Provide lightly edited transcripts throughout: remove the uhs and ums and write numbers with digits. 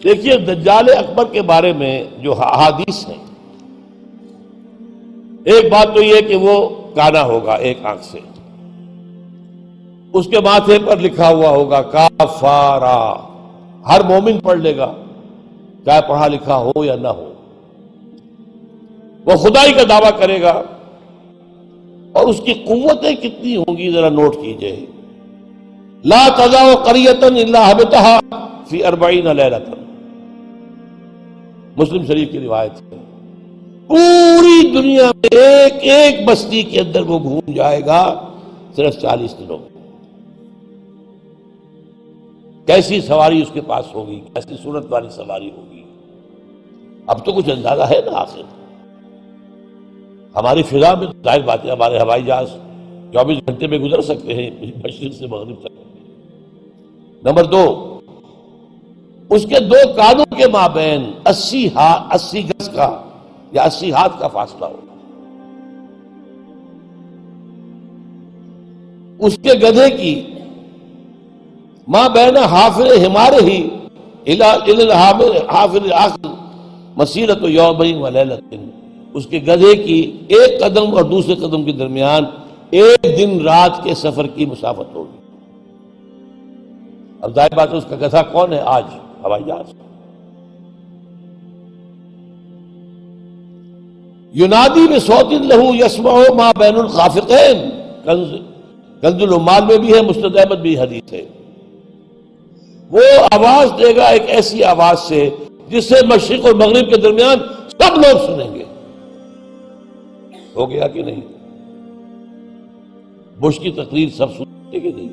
دیکھیے دجال اکبر کے بارے میں جو احادیث ہیں، ایک بات تو یہ کہ وہ کانا ہوگا ایک آنکھ سے، اس کے ماتھے پر لکھا ہوا ہوگا کافارا، ہر مومن پڑھ لے گا چاہے پڑھا لکھا ہو یا نہ ہو، وہ خدائی کا دعویٰ کرے گا، اور اس کی قوتیں کتنی ہوں گی ذرا نوٹ کیجئے، لا تزع قریۃ الا حبطھا فی 40 لیلۃ، مسلم شریف کی روایت ہے، پوری دنیا میں ایک ایک بستی کے اندر وہ گھوم جائے گا صرف 40 دنوں میں۔ کیسی سواری اس کے پاس ہوگی، کیسی صورت والی سواری ہوگی، اب تو کچھ اندازہ ہے نا۔ آخر ہماری فضا میں ظاہر بات ہے ہمارے ہوائی جہاز 24 گھنٹے میں گزر سکتے ہیں مشرق سے مغرب تک۔ نمبر 2، اس کے 2 کانوں کے مابین 80 گز کا یا 80 ہاتھ کا فاصلہ ہوگا۔ اس کے گدھے کی ماں بین حافر ہمارے ہی حافر آخر مسیرت یومین و لیلۃ، اس کے گدھے کی ایک قدم اور دوسرے قدم کے درمیان ایک دن رات کے سفر کی مسافت ہوگی۔ اب ظاہر بات ہے اس کا گدھا کون ہے آج؟ ہوائی جہاز۔ ینادی بصوت لہ یسمع ما بین الخافقین، کنز العمال میں بھی ہے، مسند احمد بھی حدیث ہے، وہ آواز دے گا ایک ایسی آواز سے جس سے مشرق اور مغرب کے درمیان سب لوگ سنیں گے۔ ہو گیا کہ نہیں؟ بش کی تقریر سب سنتے کہ نہیں؟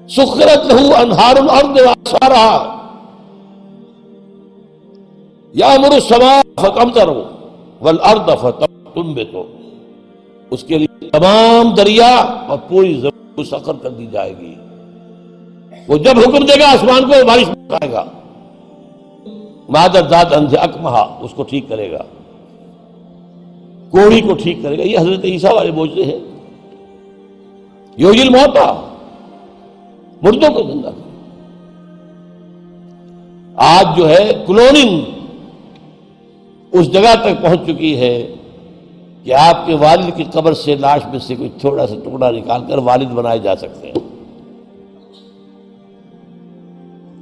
سخرت لہ انہار الارض واسفارھا یامر السماء فتمطر والارض فتنبت، اس کے لیے تمام دریا اور پوری زمین مسخر کر دی جائے گی۔ وہ جب حکم دے گا آسمان کو بارش برسائے گا، مادر ذات انجھ اکمہا اس کو ٹھیک کرے گا، کوڑی کو ٹھیک کرے گا۔ یہ حضرت عیسیٰ والے معجزے ہیں۔ یحیی الموتیٰ، مردوں کو زندہ کرے۔ آج جو ہے کلوننگ اس جگہ تک پہنچ چکی ہے کہ آپ کے والد کی قبر سے لاش میں سے کوئی تھوڑا سا ٹکڑا نکال کر والد بنائے جا سکتے ہیں۔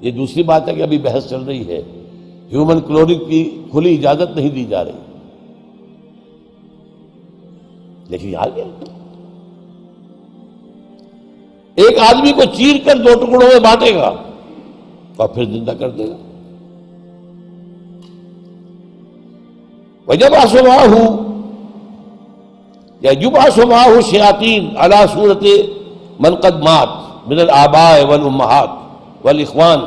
یہ دوسری بات ہے کہ ابھی بحث چل رہی ہے، ہیومن کلوننگ کی کھلی اجازت نہیں دی جا رہی، لیکن آ گیا۔ ایک آدمی کو چیر کر 2 ٹکڑوں میں بانٹے گا اور پھر زندہ کر دے گا۔ وَيَبْعَثُ مَعَهُ الشَّيَاطِينَ عَلَى صُورَةِ مَنْ قَدْ مَاتَ مِنَ الْآبَاءِ وَالْأُمَّهَاتِ وَالْإِخْوَانِ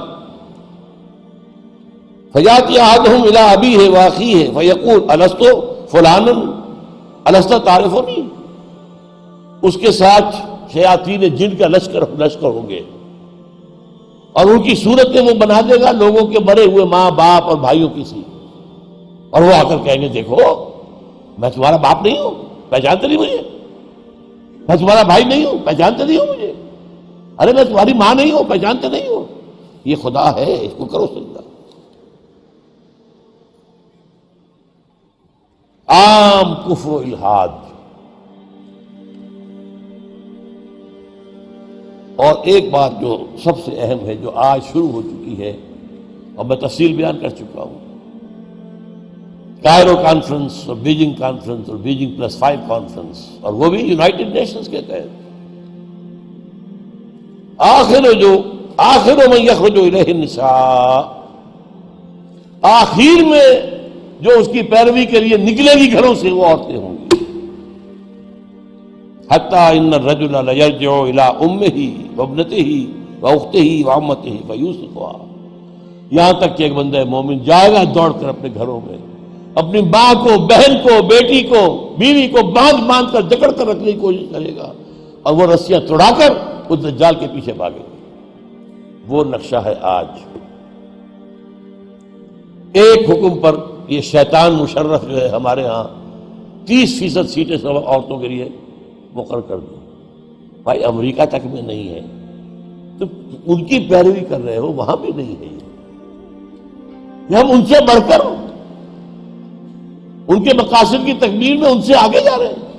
فَيَأْتِي أَحَدُهُمْ إِلَىٰ أَبِيهِ وَأَخِيهِ فَيَقُولُ أَلَسْتُ فُلَانًا أَلَسْتَ تَعْرِفُنِي، اس کے ساتھ شیاطین جن کا لشکر ہوں گے، اور ان کی صورتیں وہ بنا دے گا لوگوں کے مرے ہوئے ماں باپ اور بھائیوں کی سی، اور وہ آ کر کہیں گے دیکھو میں تمہارا باپ نہیں ہوں، پہچانتے نہیں مجھے، میں تمہارا بھائی نہیں ہوں، پہچانتے نہیں ہو مجھے، ارے میں تمہاری ماں نہیں ہوں، پہچانتے نہیں ہو، یہ خدا ہے، اس کو کرو سجدہ۔ عام کفر و الحاد۔ اور ایک بات جو سب سے اہم ہے جو آج شروع ہو چکی ہے اور میں تفصیل بیان کر چکا ہوں، کائرو کانفرنس اور بیجنگ کانفرنس اور بیجنگ +5 کانفرنس، اور وہ بھی یونائٹڈ نیشنز کے تحت، آخر من یخرج الیہ النساء، آخر میں جو اس کی پیروی کے لیے نکلے گی گھروں سے وہ عورتیں ہوں گی۔ حتیٰ ان الرجل لیرجع الی امہ وابنتہ واختہ وعمتہ فیوثقها، یہاں تک کہ ایک بندہ مومن جائے گا دوڑ کر اپنے گھروں میں، اپنی ماں کو، بہن کو، بیٹی کو، بیوی کو باندھ کر جکڑ کر رکھنے کی کوشش کرے گا، اور وہ رسیاں توڑا کر اس دجال کے پیچھے بھاگے گا۔ وہ نقشہ ہے آج۔ ایک حکم پر یہ شیطان مشرف جو ہے ہمارے ہاں 30% سیٹیں سب عورتوں کے لیے مقرر کر دیں۔ بھائی امریکہ تک میں نہیں ہے، تو ان کی پیروی کر رہے ہو، وہاں بھی نہیں ہے یہ ہم ان سے بڑھ کر ان کے مقاصد کی تکمیل میں ان سے آگے جا رہے ہیں۔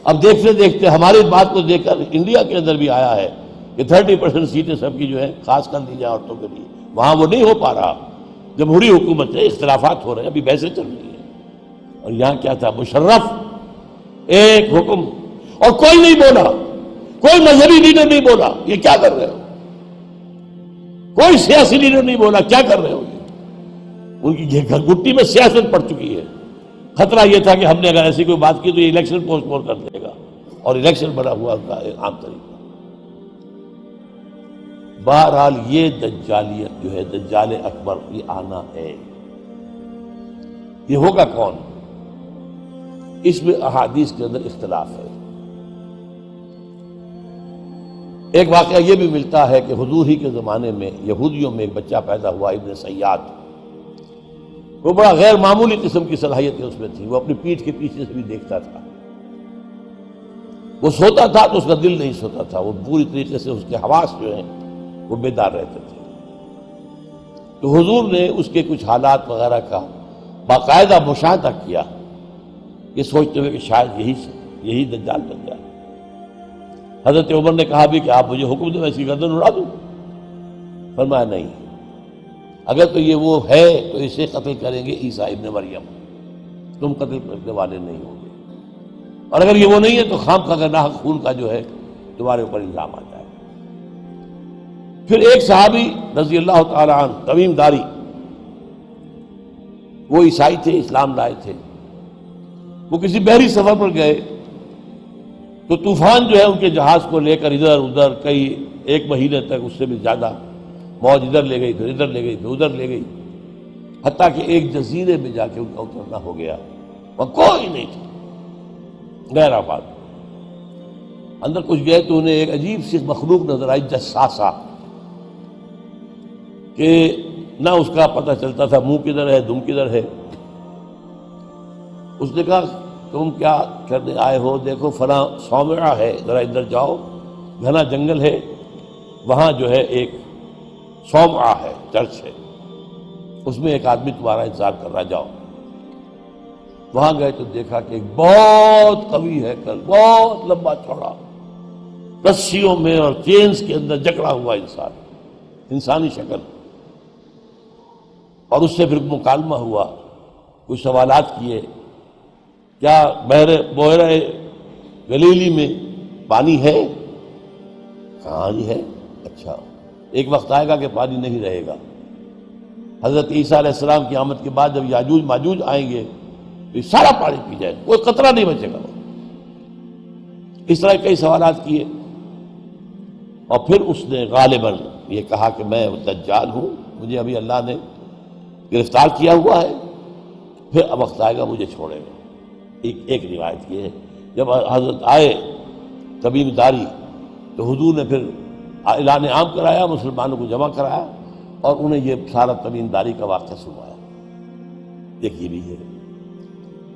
اب دیکھتے دیکھتے ہماری بات کو دیکھ کر انڈیا کے اندر بھی آیا ہے کہ 30% سیٹیں سب کی جو ہے خاص کر دی جائے عورتوں کے لیے، وہاں وہ نہیں ہو پا رہا، جمہوری حکومت ہے، اختلافات ہو رہے ہیں، ابھی بحثیں چل رہی ہیں۔ اور یہاں کیا تھا، مشرف ایک حکم، اور کوئی نہیں بولا، کوئی مذہبی لیڈر نہیں بولا یہ کیا کر رہے ہو، کوئی سیاسی لیڈر نہیں بولا کیا کر رہے ہو یہ۔ ان کی گھٹی میں سیاست پڑ چکی ہے۔ خطرہ یہ تھا کہ ہم نے اگر ایسی کوئی بات کی تو یہ الیکشن پوسٹ پون کر دے گا، اور الیکشن بڑا ہوا ان کا ایک عام طریقہ۔ بہرحال یہ دجالیت جو ہے، دجال اکبر، یہ آنا ہے۔ یہ ہوگا کون؟ اس میں احادیث کے اندر اختلاف ہے۔ ایک واقعہ یہ بھی ملتا ہے کہ حضور ہی کے زمانے میں یہودیوں میں ایک بچہ پیدا ہوا، ابن سیاد۔ وہ بڑا غیر معمولی قسم کی صلاحیتیں اس میں تھی، وہ اپنی پیٹھ کے پیچھے سے بھی دیکھتا تھا، وہ سوتا تھا تو اس کا دل نہیں سوتا تھا، وہ پوری طریقے سے اس کے حواس جو ہیں وہ بیدار رہتے تھے۔ تو حضور نے اس کے کچھ حالات وغیرہ کا باقاعدہ مشاہدہ کیا، یہ سوچتے ہوئے کہ شاید یہی دجال بن جائے۔ حضرت عمر نے کہا بھی کہ آپ مجھے حکم دیں میں اس کی گردن اڑا دوں۔ فرمایا نہیں، اگر تو یہ وہ ہے تو اسے قتل کریں گے عیسیٰ ابن مریم، تم قتل کرنے والے نہیں ہوں گے، اور اگر یہ وہ نہیں ہے تو خام خواہ ناحق خون کا جو ہے تمہارے اوپر الزام آ جائے۔ پھر ایک صحابی رضی اللہ تعالی عنہ، تمیم داری، وہ عیسائی تھے، اسلام لائے تھے، وہ کسی بحری سفر پر گئے تو طوفان جو ہے ان کے جہاز کو لے کر ادھر ادھر کئی ایک مہینے تک، اس سے بھی زیادہ، موج ادھر لے گئی، پھر ادھر لے گئی، پھر ادھر لے گئی، حتیٰ کہ ایک جزیرے میں جا کے ان کا اترنا ہو گیا، وہاں کوئی نہیں تھا، غیر آباد۔ اندر کچھ گئے تو انہیں ایک عجیب سی مخلوق نظر آئی، جساسا، کہ نہ اس کا پتہ چلتا تھا منہ کدھر ہے دم کدھر ہے۔ اس نے کہا تم کیا کرنے آئے ہو؟ دیکھو فلاں صومعہ ہے، ذرا ادھر جاؤ، گھنا جنگل ہے، وہاں جو ہے ایک صومعہ ہے، چرچ ہے، اس میں ایک آدمی تمہارا انتظار کر رہا، جاؤ۔ وہاں گئے تو دیکھا کہ ایک بہت قوی ہے، بہت لمبا چوڑا، رسیوں میں اور چینز کے اندر جکڑا ہوا انسان، انسانی شکل۔ اور اس سے پھر مکالمہ ہوا، کچھ سوالات کیے، کیا بحیرہ گلیلی میں پانی ہے؟ کہاں جی ہے؟ اچھا، ایک وقت آئے گا کہ پانی نہیں رہے گا، حضرت عیسیٰ علیہ السلام کی آمد کے بعد جب یاجوج ماجوج آئیں گے تو یہ سارا پانی پی جائے، کوئی قطرہ نہیں بچے گا۔ اس طرح کئی سوالات کیے، اور پھر اس نے غالباً یہ کہا کہ میں دجال ہوں، مجھے ابھی اللہ نے گرفتار کیا ہوا ہے، پھر اب وقت آئے گا مجھے چھوڑے گا۔ ایک روایت یہ ہے، جب حضرت آئے تمیم داری تو حضور نے پھر اعلان عام کرایا، مسلمانوں کو جمع کرایا، اور انہیں یہ سارا تمیم داری کا واقعہ سنایا۔ ایک یہ بھی ہے۔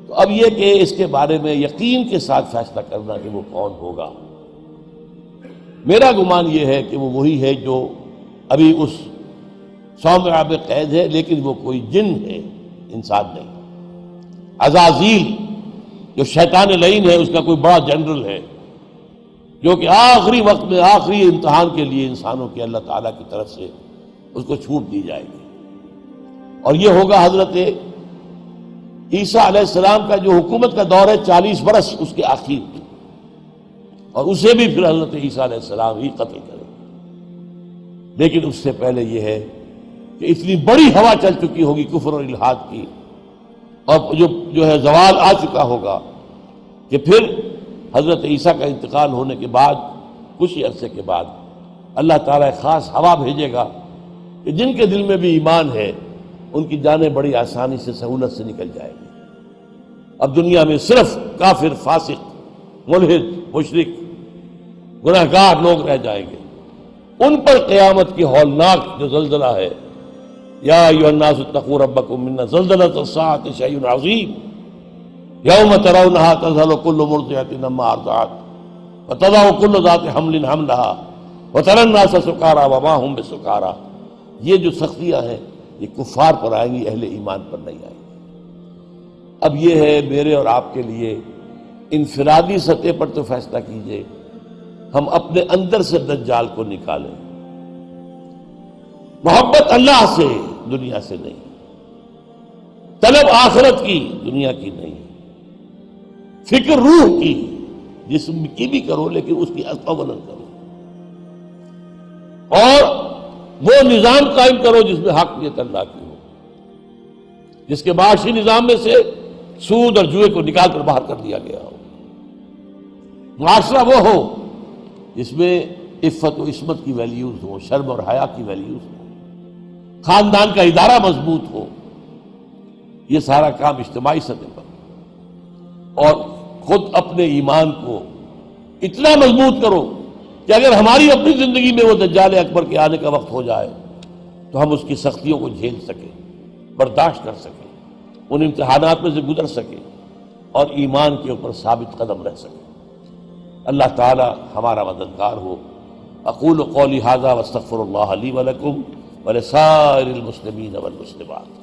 تو اب یہ کہ اس کے بارے میں یقین کے ساتھ فیصلہ کرنا کہ وہ کون ہوگا، میرا گمان یہ ہے کہ وہ وہی ہے جو ابھی اس صومعہ میں قید ہے، لیکن وہ کوئی جن ہے، انسان نہیں۔ عزازیل جو شیطان لعین ہے، اس کا کوئی بڑا جنرل ہے، جو کہ آخری وقت میں آخری امتحان کے لیے انسانوں کے اللہ تعالیٰ کی طرف سے اس کو چھوٹ دی جائے گی۔ اور یہ ہوگا حضرت عیسیٰ علیہ السلام کا جو حکومت کا دور ہے 40 برس، اس کے آخر میں، اور اسے بھی پھر حضرت عیسیٰ علیہ السلام ہی قتل کرے۔ لیکن اس سے پہلے یہ ہے کہ اتنی بڑی ہوا چل چکی ہوگی کفر اور الحاد کی، اور جو ہے زوال آ چکا ہوگا، کہ پھر حضرت عیسیٰ کا انتقال ہونے کے بعد کچھ ہی عرصے کے بعد اللہ تعالیٰ ایک خاص ہوا بھیجے گا کہ جن کے دل میں بھی ایمان ہے ان کی جانیں بڑی آسانی سے، سہولت سے نکل جائے گی۔ اب دنیا میں صرف کافر، فاسق، ملحد، مشرک، گناہگار لوگ رہ جائیں گے، ان پر قیامت کی ہولناک جو زلزلہ ہے، یا ایھا الناس اتقوا ربکم ان زلزلۃ الساعۃ شیء عظیم یوم ترونها تذہل کل مرضعۃ عما ارضعت وتضع کل ذات حمل حملها وَتَرَى النَّاسَ سُكَارَىٰ وَمَا هُم بِسُكَارَىٰ، یہ جو سختیاں ہیں یہ کفار پر آئیں گی، اہل ایمان پر نہیں آئیں گی۔ اب یہ ہے میرے اور آپ کے لیے انفرادی سطح پر تو فیصلہ کیجئے، ہم اپنے اندر سے دجال کو نکالیں۔ محبت اللہ سے، دنیا سے نہیں، طلب آخرت کی، دنیا کی نہیں، فکر روح کی، جسم کی بھی کرو لیکن اس کی اولاً کرو، اور وہ نظام قائم کرو جس میں حقیقت اللہ کی ہو، جس کے معاشی نظام میں سے سود اور جوئے کو نکال کر باہر کر دیا گیا ہو، معاشرہ وہ ہو جس میں عفت و عصمت کی ویلیوز ہو، شرم اور حیا کی ویلیوز ہو، خاندان کا ادارہ مضبوط ہو۔ یہ سارا کام اجتماعی سطح پر، اور خود اپنے ایمان کو اتنا مضبوط کرو کہ اگر ہماری اپنی زندگی میں وہ دجال اکبر کے آنے کا وقت ہو جائے تو ہم اس کی سختیوں کو جھیل سکیں، برداشت کر سکیں، ان امتحانات میں سے گزر سکیں اور ایمان کے اوپر ثابت قدم رہ سکیں۔ اللہ تعالی ہمارا مددگار ہو۔ اقول قولی ھذا واستغفر اللہ لی ولکم ولسائر المسلمین والمسلمات۔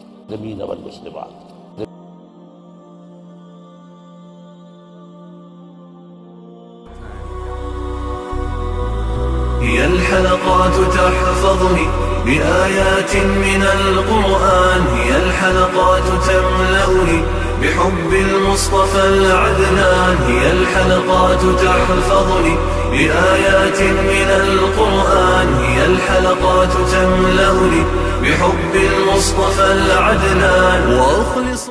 هي الحلقات تحفظني بآيات من القرآن، هي الحلقات تملأني بحب المصطفى العدنان، هي الحلقات تحفظني بآيات من القرآن، هي الحلقات تملأني بحب المصطفى العدنان، وأخلص